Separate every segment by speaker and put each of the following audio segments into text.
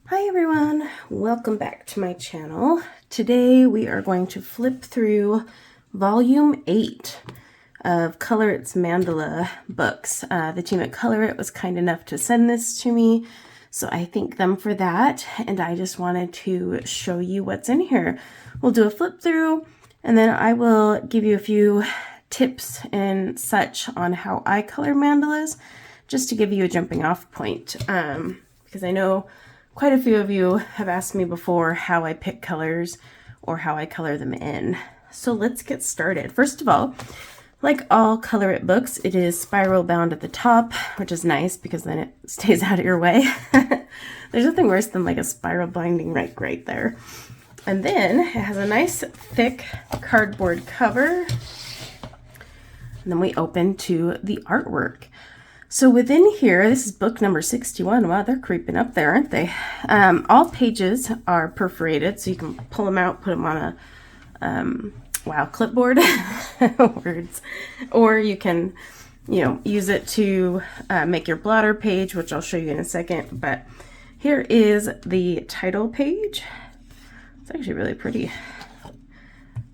Speaker 1: Hi everyone, welcome back to my channel. Today we are going to flip through volume 8 of ColorIt's Mandala books. The team at ColorIt was kind enough to send this to me, so I thank them for that, and I just wanted to show you what's in here. We'll do a flip through, and then I will give you a few tips and such on how I color mandalas, just to give you a jumping off point, because I know quite a few of you have asked me before how I pick colors or how I color them in. So let's get started. First of all, like all ColorIt books, it is spiral bound at the top, which is nice because then it stays out of your way. There's nothing worse than like a spiral binding right there. And then it has a nice thick cardboard cover. And then we open to the artwork. So within here, this is book number 61. Wow, they're creeping up there, aren't they? All pages are perforated, so you can pull them out, put them on a, clipboard, words. Or you can, use it to make your blotter page, which I'll show you in a second. But here is the title page. It's actually really pretty.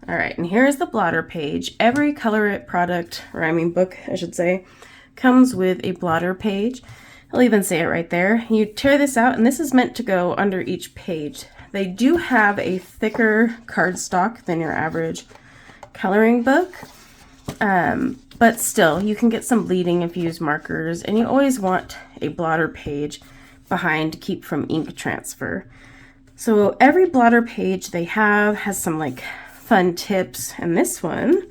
Speaker 1: All right, and here's the blotter page. Every ColorIt product, book, I should say, comes with a blotter page. I'll even say it right there. You tear this out, and this is meant to go under each page. They do have a thicker cardstock than your average coloring book, but still, you can get some bleeding if you use markers, and you always want a blotter page behind to keep from ink transfer. So every blotter page they have has some like fun tips, and this one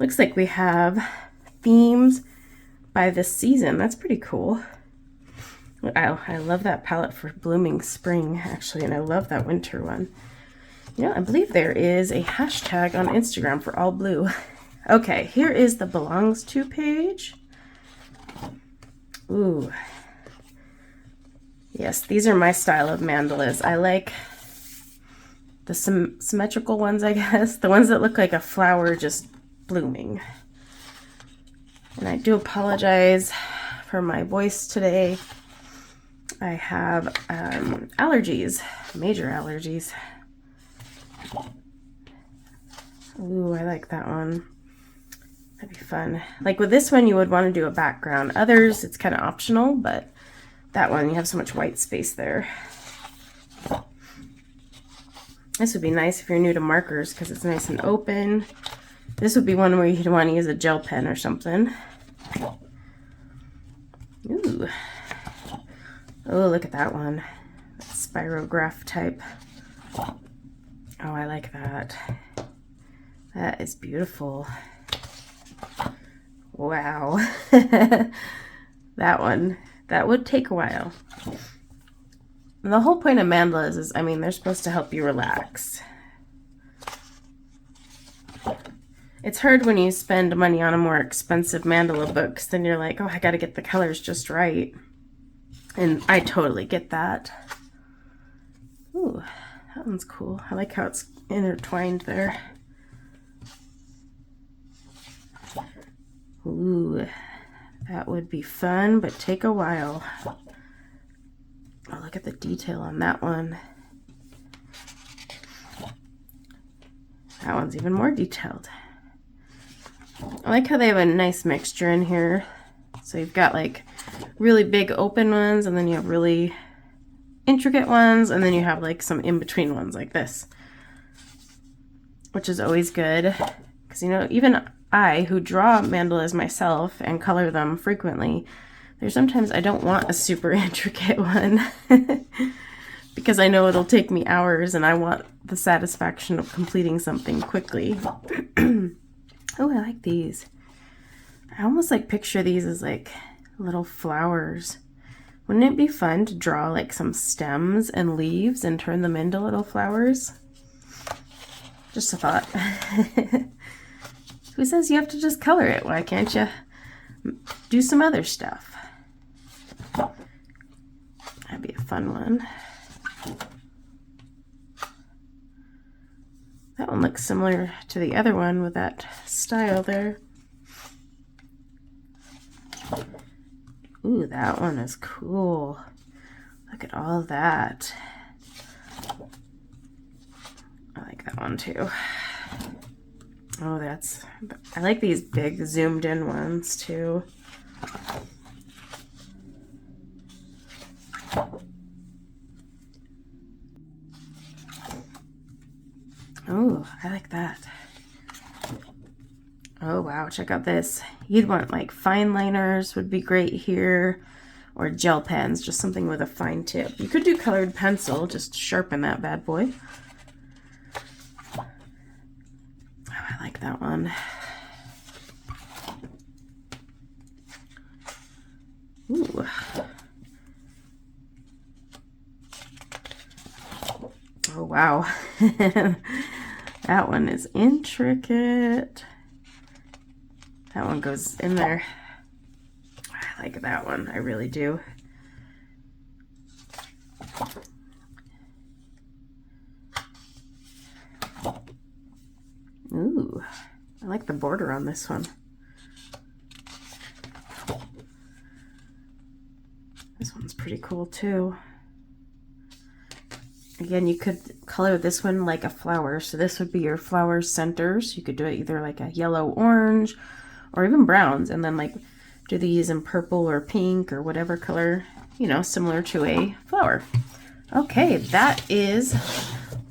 Speaker 1: looks like we have themes by this season. That's pretty cool. Wow, I love that palette for blooming spring, actually, and I love that winter one. I believe there is a hashtag on Instagram for all blue. Okay, here is the belongs to page. Ooh. Yes, these are my style of mandalas. I like the symmetrical ones, I guess. The ones that look like a flower just blooming. And I do apologize for my voice today. I have allergies, major allergies. Ooh, I like that one. That'd be fun. Like with this one, you would want to do a background. Others, it's kind of optional, but that one, you have so much white space there. This would be nice if you're new to markers because it's nice and open. This would be one where you'd want to use a gel pen or something. Ooh. Oh, look at that one. Spirograph type. Oh, I like that. That is beautiful. Wow. That one. That would take a while. And the whole point of mandalas is, they're supposed to help you relax. It's hard when you spend money on a more expensive mandala books, then you're like, oh, I gotta get the colors just right. And I totally get that. Ooh, that one's cool. I like how it's intertwined there. Ooh, that would be fun, but take a while. Oh, look at the detail on that one. That one's even more detailed. I like how they have a nice mixture in here. So you've got like really big open ones, and then you have really intricate ones, and then you have like some in-between ones like this, which is always good because even I, who draw mandalas myself and color them frequently, there's sometimes I don't want a super intricate one because I know it'll take me hours and I want the satisfaction of completing something quickly. Oh, I like these. I almost like picture these as like little flowers. Wouldn't it be fun to draw like some stems and leaves and turn them into little flowers? Just a thought. Who says you have to just color it? Why can't you do some other stuff? That'd be a fun one. That one looks similar to the other one with that style there. Ooh, that one is cool. Look at all of that. that one too. Oh, I like these big zoomed in ones too. Oh, I like that. Oh, wow, check out this. You'd want like fine liners would be great here, or gel pens, just something with a fine tip. You could do colored pencil, just sharpen that bad boy. Oh, I like that one. Ooh. Oh, wow. That one is intricate. That one goes in there. I like that one. I really do. Ooh, I like the border on this one. This one's pretty cool too. Again, you could color this one like a flower. So this would be your flower centers. You could do it either like a yellow, orange, or even browns, and then like do these in purple or pink or whatever color, you know, similar to a flower. Okay, that is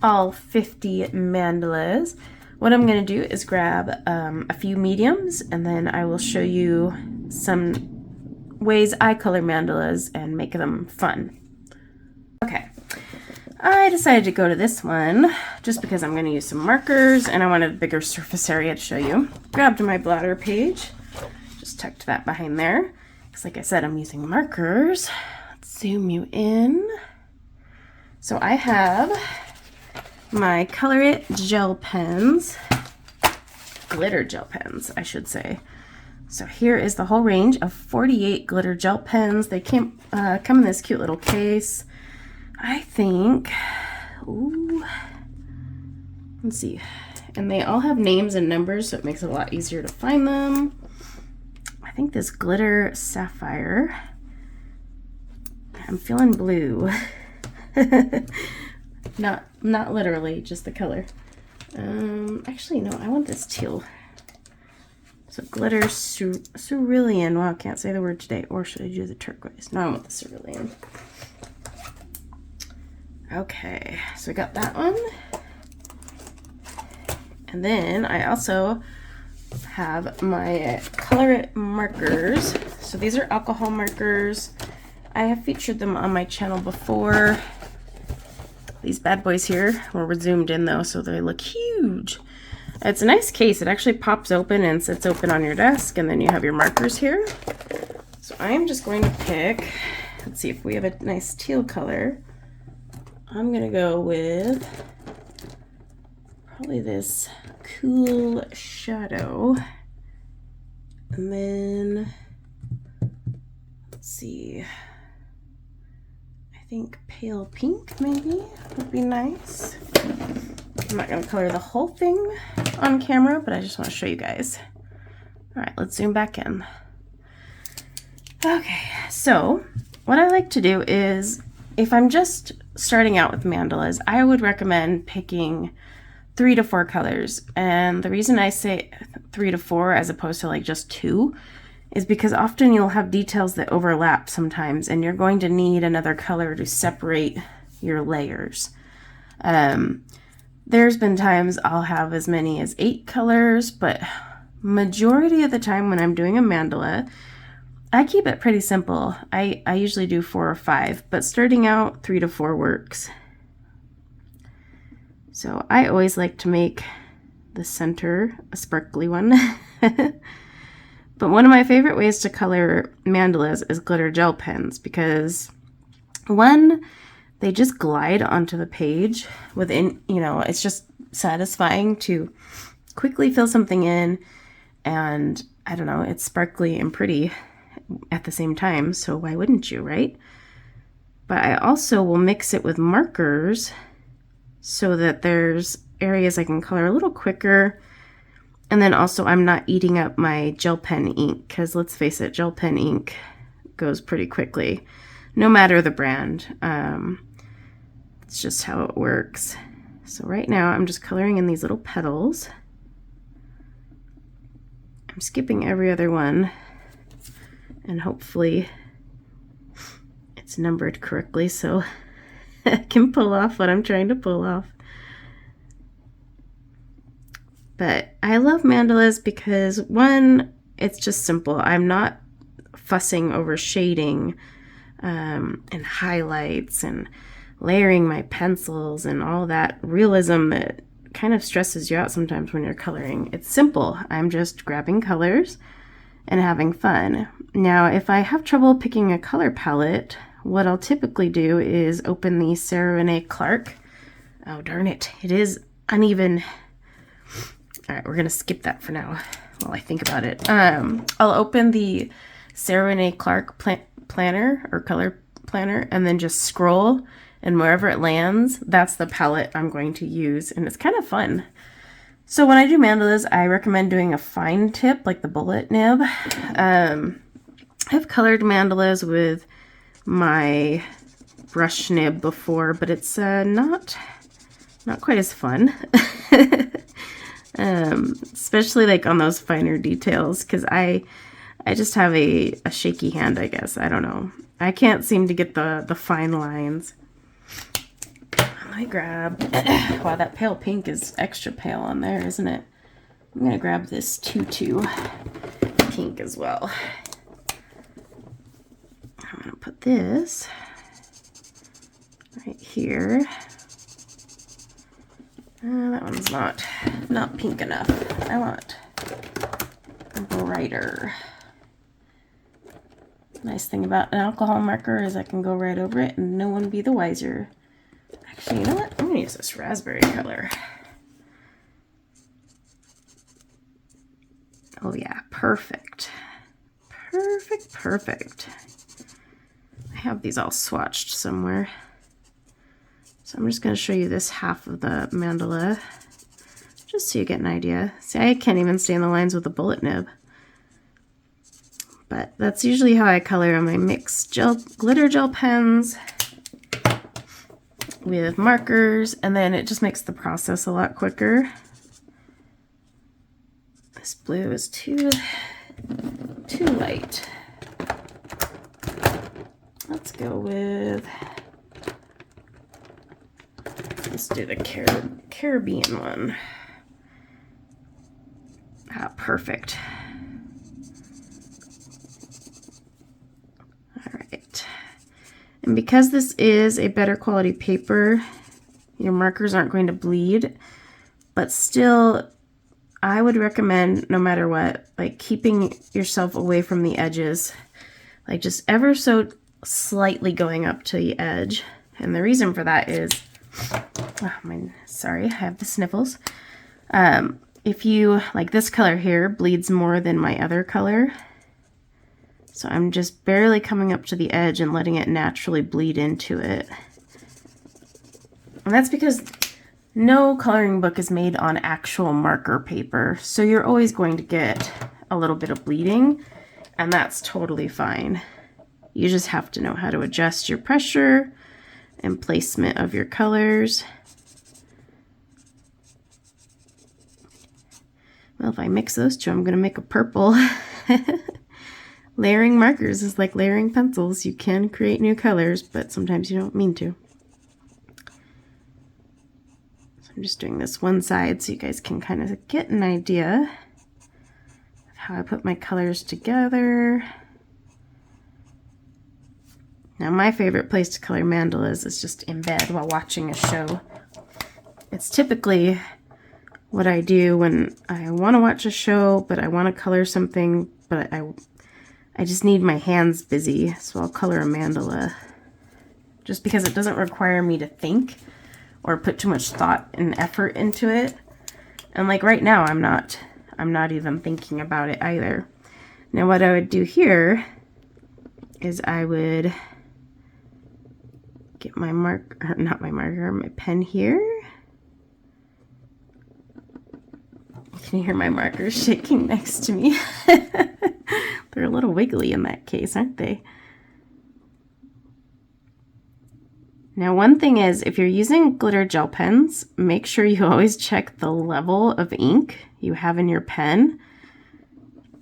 Speaker 1: all 50 mandalas. What I'm going to do is grab a few mediums, and then I will show you some ways I color mandalas and make them fun. Okay, I decided to go to this one just because I'm going to use some markers and I wanted a bigger surface area to show you. Grabbed my bladder page, just tucked that behind there, because like I said, I'm using markers. Let's zoom you in. So I have my ColorIt gel pens, glitter gel pens, I should say. So here is the whole range of 48 glitter gel pens. They come in this cute little case. I think, ooh, let's see. And they all have names and numbers, so it makes it a lot easier to find them. I think this glitter sapphire. I'm feeling blue. Not literally, just the color. Actually, no, I want this teal. So glitter cerulean. Wow, I can't say the word today. Or should I do the turquoise? No, I want the cerulean. Okay, so I got that one. And then I also have my ColorIt markers. So these are alcohol markers. I have featured them on my channel before. These bad boys here, where we're zoomed in though, so they look huge. It's a nice case. It actually pops open and sits open on your desk, and then you have your markers here. So I'm just going to pick, let's see if we have a nice teal color. I'm gonna go with probably this cool shadow. And then, let's see, I think pale pink maybe would be nice. I'm not gonna color the whole thing on camera, but I just wanna show you guys. All right, let's zoom back in. Okay, so what I like to do is, if I'm just starting out with mandalas, I would recommend picking 3 to 4 colors. And the reason I say 3 to 4 as opposed to like just 2 is because often you'll have details that overlap sometimes, and you're going to need another color to separate your layers. There's been times I'll have as many as 8 colors, but majority of the time when I'm doing a mandala, I keep it pretty simple. I usually do 4 or 5, but starting out 3 to 4 works. So I always like to make the center a sparkly one. But one of my favorite ways to color mandalas is glitter gel pens, because one, they just glide onto the page within, you know, it's just satisfying to quickly fill something in, and I don't know, it's sparkly and pretty at the same time, so why wouldn't you, right? But I also will mix it with markers so that there's areas I can color a little quicker, and then also I'm not eating up my gel pen ink, because let's face it, gel pen ink goes pretty quickly, no matter the brand. It's just how it works. So right now I'm just coloring in these little petals. I'm skipping every other one, and hopefully it's numbered correctly so I can pull off what I'm trying to pull off. But I love mandalas because, one, it's just simple. I'm not fussing over shading and highlights and layering my pencils and all that realism that kind of stresses you out sometimes when you're coloring. It's simple. I'm just grabbing colors and having fun. Now, if I have trouble picking a color palette, what I'll typically do is open the Sarah Renee Clark. Oh, darn it. It is uneven. All right, we're going to skip that for now while I think about it. I'll open the Sarah Renee Clark planner or color planner and then just scroll, and wherever it lands, that's the palette I'm going to use, and it's kind of fun. So when I do mandalas, I recommend doing a fine tip, like the bullet nib. I've colored mandalas with my brush nib before, but it's not quite as fun. Especially like on those finer details, because I just have a shaky hand, I guess. I don't know. I can't seem to get the fine lines. Let me grab, wow, that pale pink is extra pale on there, isn't it? I'm gonna grab this tutu pink as well. I'm gonna put this right here. That one's not pink enough. I want brighter. Nice thing about an alcohol marker is I can go right over it and no one be the wiser. Actually, you know what? I'm gonna use this raspberry color. Oh yeah, perfect. Perfect, perfect. I have these all swatched somewhere. So I'm just going to show you this half of the mandala, just so you get an idea. See, I can't even stay in the lines with the bullet nib. But that's usually how I color on my mixed glitter gel pens with markers, and then it just makes the process a lot quicker. This blue is too light. Let's go with... let's do the Caribbean one. Ah, perfect. All right. And because this is a better quality paper, your markers aren't going to bleed, but still, I would recommend, no matter what, like keeping yourself away from the edges, like just ever so slightly going up to the edge. And the reason for that is, sorry, I have the sniffles. If you, like this color here, bleeds more than my other color. So I'm just barely coming up to the edge and letting it naturally bleed into it. And that's because no coloring book is made on actual marker paper. So you're always going to get a little bit of bleeding, and that's totally fine. You just have to know how to adjust your pressure and placement of your colors. Well, if I mix those two, I'm going to make a purple. Layering markers is like layering pencils. You can create new colors, but sometimes you don't mean to. So I'm just doing this one side so you guys can kind of get an idea of how I put my colors together. Now, my favorite place to color mandalas is just in bed while watching a show. It's typically what I do when I want to watch a show, but I want to color something, but I just need my hands busy, so I'll color a mandala. Just because it doesn't require me to think or put too much thought and effort into it. And like right now, I'm not even thinking about it either. Now, what I would do here is I would get my my pen here. Can you hear my markers shaking next to me? They're a little wiggly in that case, aren't they? Now, one thing is, if you're using glitter gel pens, make sure you always check the level of ink you have in your pen.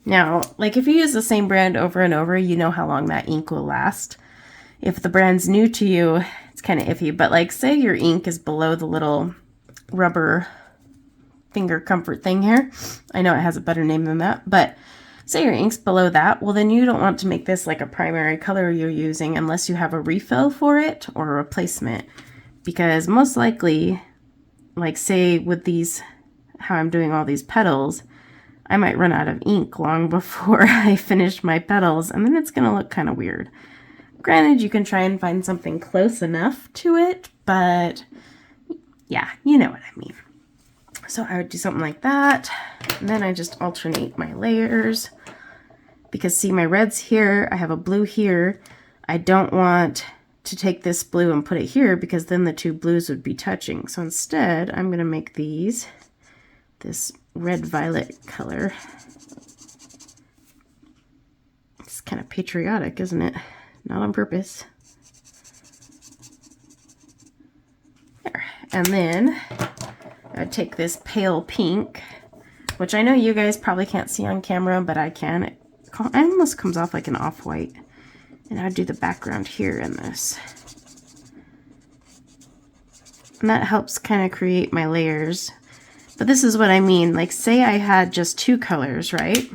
Speaker 1: Now, like if you use the same brand over and over, you know how long that ink will last. If the brand's new to you, it's kind of iffy, but like say your ink is below the little rubber finger comfort thing here. I know it has a better name than that, but say your ink's below that, well then you don't want to make this like a primary color you're using unless you have a refill for it or a replacement. Because most likely, like say with these, how I'm doing all these petals, I might run out of ink long before I finish my petals, and then it's going to look kind of weird. Granted, you can try and find something close enough to it, but yeah, you know what I mean. So I would do something like that, and then I just alternate my layers. Because see, my red's here, I have a blue here. I don't want to take this blue and put it here because then the two blues would be touching. So instead, I'm going to make these this red-violet color. It's kind of patriotic, isn't it? Not on purpose. There. And then I take this pale pink, which I know you guys probably can't see on camera, but I can. It almost comes off like an off-white. And I'd do the background here in this. And that helps kind of create my layers. But this is what I mean. Like say I had just two colors, right?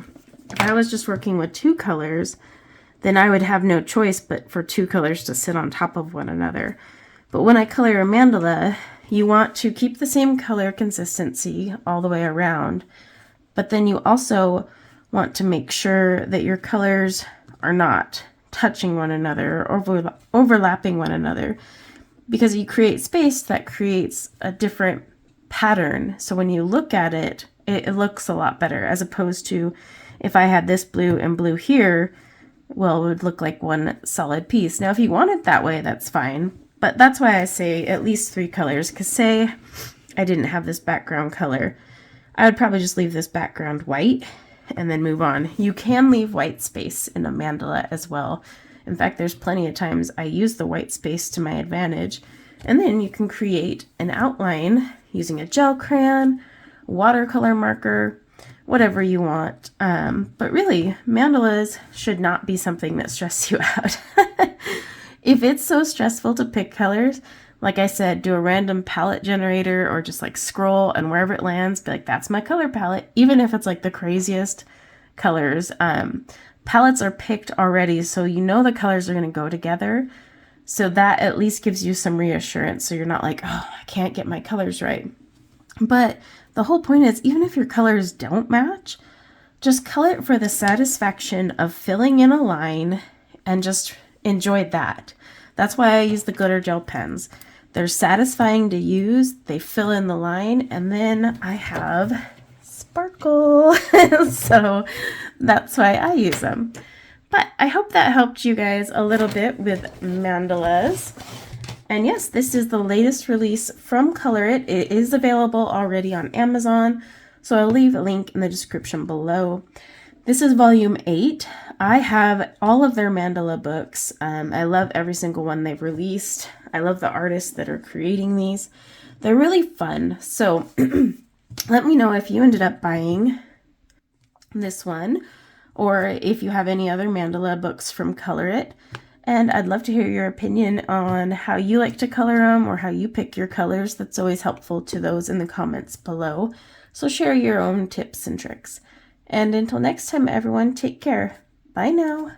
Speaker 1: If I was just working with two colors, then I would have no choice but for two colors to sit on top of one another. But when I color a mandala, you want to keep the same color consistency all the way around. But then you also want to make sure that your colors are not touching one another or overlapping one another, because you create space that creates a different pattern. So when you look at it, it looks a lot better, as opposed to if I had this blue and blue here, well, it would look like one solid piece. Now, if you want it that way, that's fine. But that's why I say at least 3 colors, because say I didn't have this background color, I would probably just leave this background white and then move on. You can leave white space in a mandala as well. In fact, there's plenty of times I use the white space to my advantage. And then you can create an outline using a gel crayon, watercolor marker, whatever you want. But really, mandalas should not be something that stresses you out. If it's so stressful to pick colors, like I said, do a random palette generator or just like scroll, and wherever it lands, be like, that's my color palette. Even if it's like the craziest colors, palettes are picked already, so you know the colors are going to go together. So that at least gives you some reassurance. So you're not like, oh, I can't get my colors right. But the whole point is, even if your colors don't match, just color it for the satisfaction of filling in a line and just enjoy that. That's why I use the glitter gel pens. They're satisfying to use. They fill in the line, and then I have sparkle. So that's why I use them. But I hope that helped you guys a little bit with mandalas. And yes, this is the latest release from ColorIt. It is available already on Amazon, so I'll leave a link in the description below. This is volume 8. I have all of their mandala books. I love every single one they've released. I love the artists that are creating these. They're really fun. So let me know if you ended up buying this one, or if you have any other mandala books from ColorIt. And I'd love to hear your opinion on how you like to color them or how you pick your colors. That's always helpful to those in the comments below. So share your own tips and tricks. And until next time, everyone, take care. Bye now.